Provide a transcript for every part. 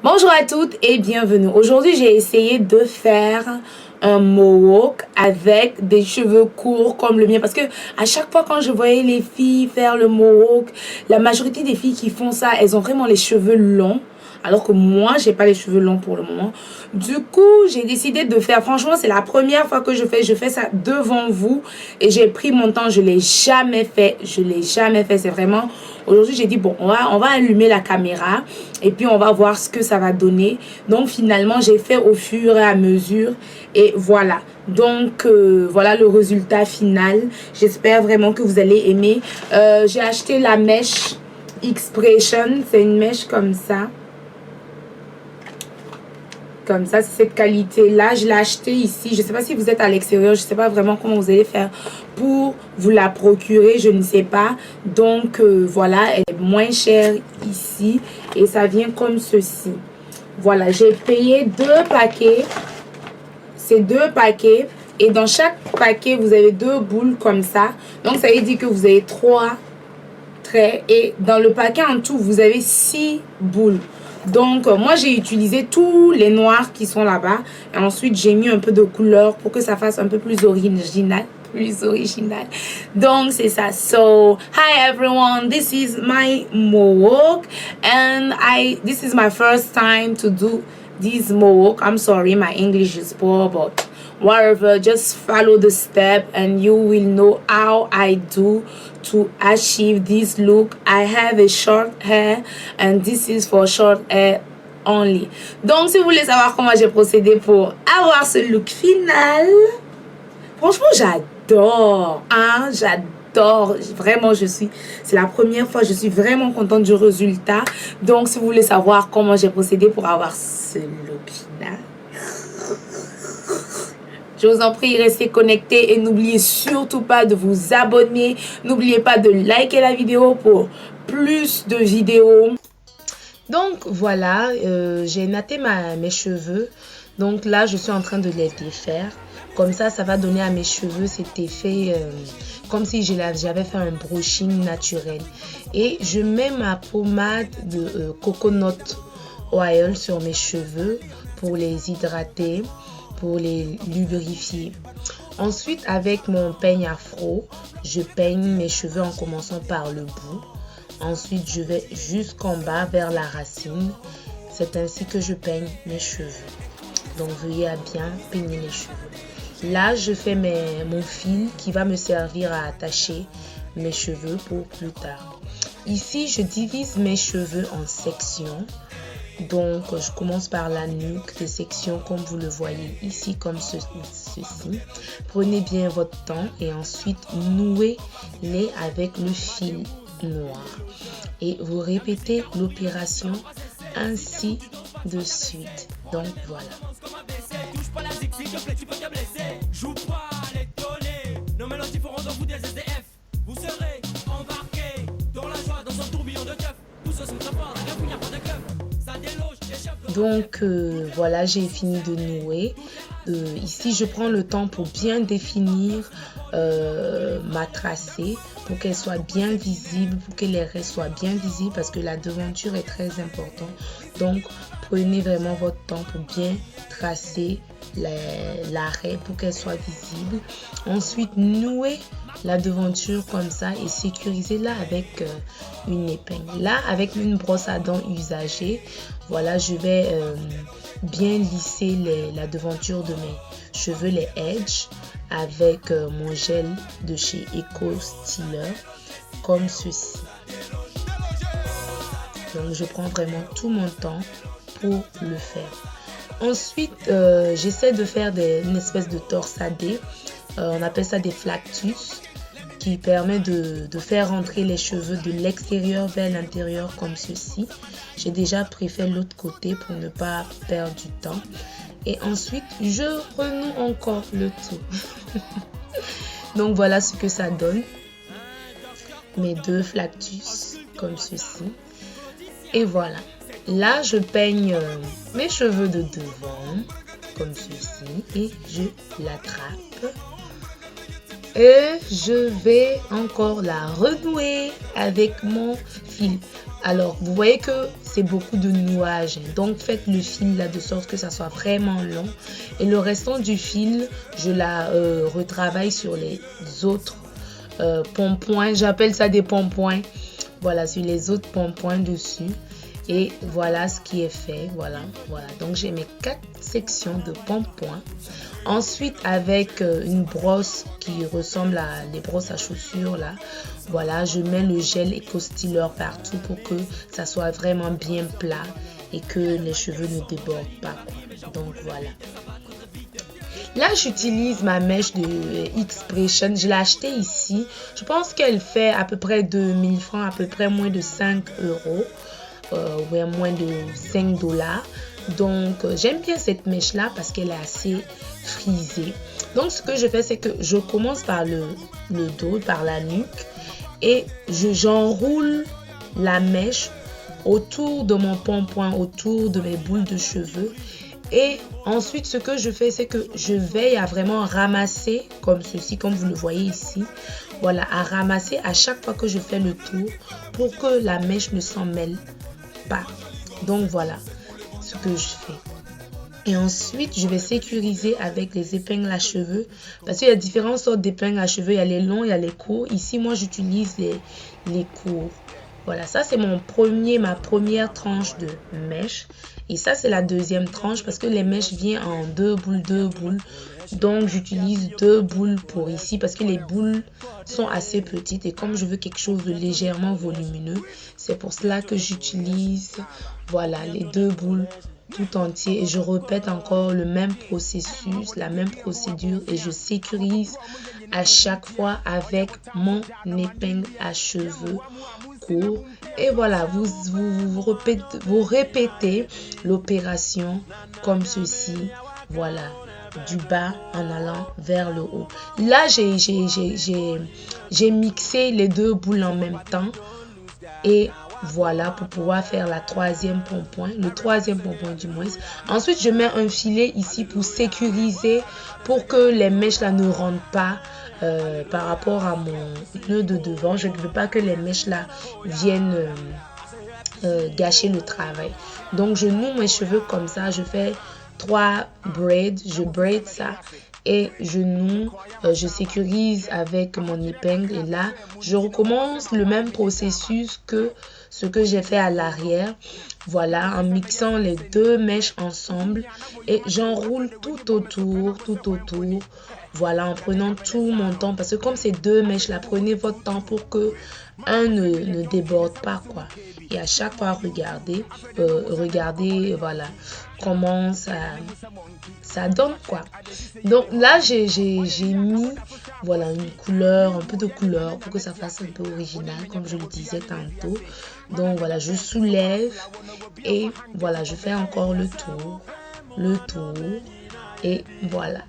Bonjour à toutes et bienvenue. Aujourd'hui, j'ai essayé de faire un mohawk avec des cheveux courts comme le mien parce que à chaque fois quand je voyais les filles faire le mohawk, la majorité des filles qui font ça, elles ont vraiment les cheveux longs. Alors que moi, j'ai pas les cheveux longs pour le moment. Du coup, j'ai décidé de faire. Franchement, c'est la première fois que je fais ça devant vous. Et j'ai pris mon temps. Je l'ai jamais fait. Je l'ai jamais fait. C'est vraiment. Aujourd'hui, j'ai dit, bon, on va allumer la caméra. Et puis, on va voir ce que ça va donner. Donc, finalement, j'ai fait au fur et à mesure. Et voilà. Donc, voilà le résultat final. J'espère vraiment que vous allez aimer. J'ai acheté la mèche Expression. C'est une mèche comme ça. Comme ça, c'est cette qualité-là. Je l'ai acheté ici. Je ne sais pas si vous êtes à l'extérieur. Je ne sais pas vraiment comment vous allez faire pour vous la procurer. Je ne sais pas. Donc, voilà, elle est moins chère ici. Et ça vient comme ceci. Voilà, j'ai payé 2 paquets. C'est 2 paquets. Et dans chaque paquet, vous avez 2 boules comme ça. Donc, ça veut dire que vous avez 3 traits. Et dans le paquet en tout, vous avez 6 boules. Donc, moi, j'ai utilisé tous les noirs qui sont là-bas. Et ensuite, j'ai mis un peu de couleur pour que ça fasse un peu plus original. Donc, c'est ça. So, hi everyone. This is my mohawk. And this is my first time to do this mohawk. I'm sorry, my English is poor, but whatever, just follow the step and you will know how I do to achieve this look. I have a short hair and this is for short hair only. Donc, si vous voulez savoir comment j'ai procédé pour avoir ce look final, franchement, j'adore, hein, j'adore. Vraiment, c'est la première fois, je suis vraiment contente du résultat. Donc, si vous voulez savoir comment j'ai procédé pour avoir ce look final, je vous en prie, restez connectés et n'oubliez surtout pas de vous abonner. N'oubliez pas de liker la vidéo pour plus de vidéos. Donc voilà, j'ai natté mes cheveux. Donc là, je suis en train de les défaire. Comme ça va donner à mes cheveux cet effet comme si j'avais fait un brushing naturel. Et je mets ma pommade de coconut oil sur mes cheveux pour les hydrater, pour les lubrifier. Ensuite, avec mon peigne afro, je peigne mes cheveux en commençant par le bout. Ensuite, je vais jusqu'en bas vers la racine. C'est ainsi que je peigne mes cheveux. Donc, veuillez à bien peigner les cheveux. Là, je fais mon fil qui va me servir à attacher mes cheveux pour plus tard. Ici, je divise mes cheveux en sections. Donc, je commence par la nuque de section comme vous le voyez ici, comme ceci. Prenez bien votre temps et ensuite nouez-les avec le fil noir. Et vous répétez l'opération ainsi de suite. Donc, voilà. Vous serez embarqué dans la joie, dans un tourbillon de keuf. Tout ce sera fort, il n'y a pas de keuf. Donc voilà, j'ai fini de nouer. Ici, je prends le temps pour bien définir ma tracée, pour qu'elle soit bien visible, pour que les restes soient bien visibles, parce que la devanture est très importante. Donc, prenez vraiment votre temps pour bien tracer l'arrêt pour qu'elle soit visible. Ensuite, nouez la devanture comme ça et sécurisez-la avec une épingle. Là, avec une brosse à dents usagée, voilà, je vais bien lisser la devanture de mes cheveux, les edges, avec mon gel de chez Eco Styler, comme ceci. Donc, je prends vraiment tout mon temps pour le faire. Ensuite, j'essaie de faire une espèce de torsadé. On appelle ça des flactus, qui permet de faire rentrer les cheveux de l'extérieur vers l'intérieur comme ceci. J'ai déjà préféré l'autre côté pour ne pas perdre du temps. Et ensuite, je renoue encore le tout. Donc voilà ce que ça donne. Mes 2 flactus comme ceci. Et voilà. Là, je peigne mes cheveux de devant comme ceci et je l'attrape. Et je vais encore la renouer avec mon fil. Alors, vous voyez que c'est beaucoup de nouages. Donc, faites le fil là de sorte que ça soit vraiment long. Et le restant du fil, je la retravaille sur les autres pompons. J'appelle ça des pompons. Voilà, sur les autres pompons dessus. Et voilà ce qui est fait. Voilà. Donc, j'ai mes 4 sections de pompons. Ensuite, avec une brosse qui ressemble à les brosses à chaussures là, voilà, je mets le gel éco-styler partout pour que ça soit vraiment bien plat et que les cheveux ne débordent pas. Donc voilà. Là, j'utilise ma mèche de Xpression. Je l'ai achetée ici. Je pense qu'elle fait à peu près 2000 francs, à peu près moins de 5 euros. Ou moins de 5 dollars. Donc, j'aime bien cette mèche-là parce qu'elle est assez frisée. Donc, ce que je fais, c'est que je commence par le dos, par la nuque. Et j'enroule la mèche autour de mon pompon, autour de mes boules de cheveux. Et ensuite, ce que je fais, c'est que je veille à vraiment ramasser, comme ceci, comme vous le voyez ici. Voilà, à ramasser à chaque fois que je fais le tour pour que la mèche ne s'en mêle pas. Donc voilà ce que je fais. Et ensuite, je vais sécuriser avec les épingles à cheveux. Parce qu'il y a différentes sortes d'épingles à cheveux. Il y a les longs, il y a les courts. Ici, moi, j'utilise les courts. Voilà, ça, c'est ma première tranche de mèche. Et ça, c'est la deuxième tranche parce que les mèches viennent en 2 boules. Donc, j'utilise 2 boules pour ici parce que les boules sont assez petites. Et comme je veux quelque chose de légèrement volumineux, c'est pour cela que j'utilise, voilà, les 2 boules tout entier. Et je répète encore le même processus, la même procédure. Et je sécurise à chaque fois avec mon épingle à cheveux court. Et voilà, vous répétez l'opération comme ceci. Voilà, du bas en allant vers le haut. Là, j'ai mixé les 2 boules en même temps. Et voilà, pour pouvoir faire le troisième pompon du moins. Ensuite, je mets un filet ici pour sécuriser, pour que les mèches là ne rentrent pas par rapport à mon nœud de devant. Je ne veux pas que les mèches là viennent gâcher le travail. Donc, je noue mes cheveux comme ça. Je fais 3 braids. Je braid ça. Et je noue, je sécurise avec mon épingle. Et là, je recommence le même processus que ce que j'ai fait à l'arrière. Voilà, en mixant les 2 mèches ensemble. Et j'enroule tout autour. Voilà, en prenant tout mon temps. Parce que comme ces 2 mèches là, prenez votre temps pour que un ne déborde pas, quoi. Et à chaque fois, regardez, voilà, comment ça donne, quoi. Donc là, j'ai mis, voilà, une couleur, un peu de couleur pour que ça fasse un peu original, comme je le disais tantôt. Donc voilà, je soulève et voilà, je fais encore le tour. Et voilà.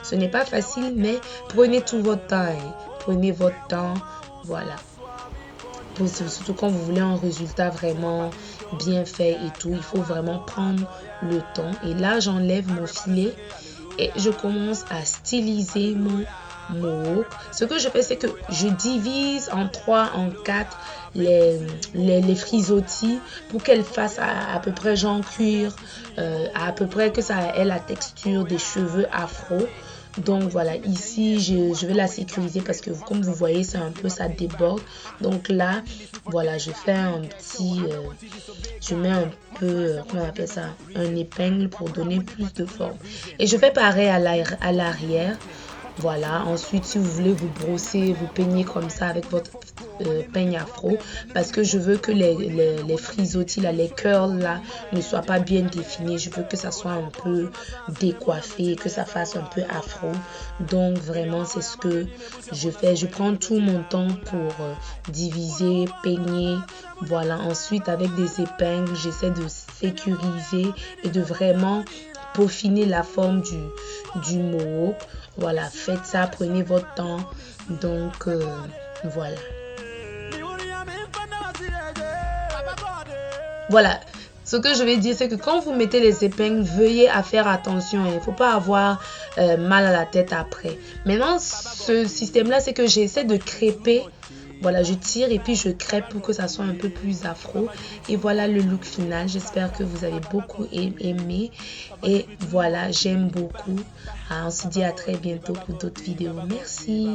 Ce n'est pas facile, mais prenez tout votre temps. Prenez votre temps. Voilà. Surtout quand vous voulez un résultat vraiment bien fait et tout. Il faut vraiment prendre le temps. Et là, j'enlève mon filet. Et je commence à styliser mon mohawk. Ce que je fais, c'est que je divise en 3, en 4 les frisottis pour qu'elles fassent à peu près genre cuir, à peu près que ça ait la texture des cheveux afro. Donc voilà, ici je vais la sécuriser parce que comme vous voyez, c'est un peu, ça déborde. Donc là, voilà, je fais un petit, je mets un peu, comment on appelle ça, un épingle pour donner plus de forme. Et je fais pareil à l'arrière. Voilà, ensuite si vous voulez vous brosser, vous peignez comme ça avec votre peigne afro, parce que je veux que les frisottis là, les curls là ne soient pas bien définis. Je veux que ça soit un peu décoiffé, que ça fasse un peu afro. Donc vraiment c'est ce que je fais. Je prends tout mon temps pour diviser, peigner. Voilà, ensuite avec des épingles, j'essaie de sécuriser et de vraiment peaufiner la forme du mohawk. Voilà, faites ça, prenez votre temps. Donc voilà. Voilà, ce que je vais dire, c'est que quand vous mettez les épingles, veuillez à faire attention. Il ne faut pas avoir mal à la tête après. Maintenant, ce système-là, c'est que j'essaie de crêper voilà, je tire et puis je crêpe pour que ça soit un peu plus afro. Et voilà le look final. J'espère que vous avez beaucoup aimé. Et voilà, j'aime beaucoup. On se dit à très bientôt pour d'autres vidéos. Merci.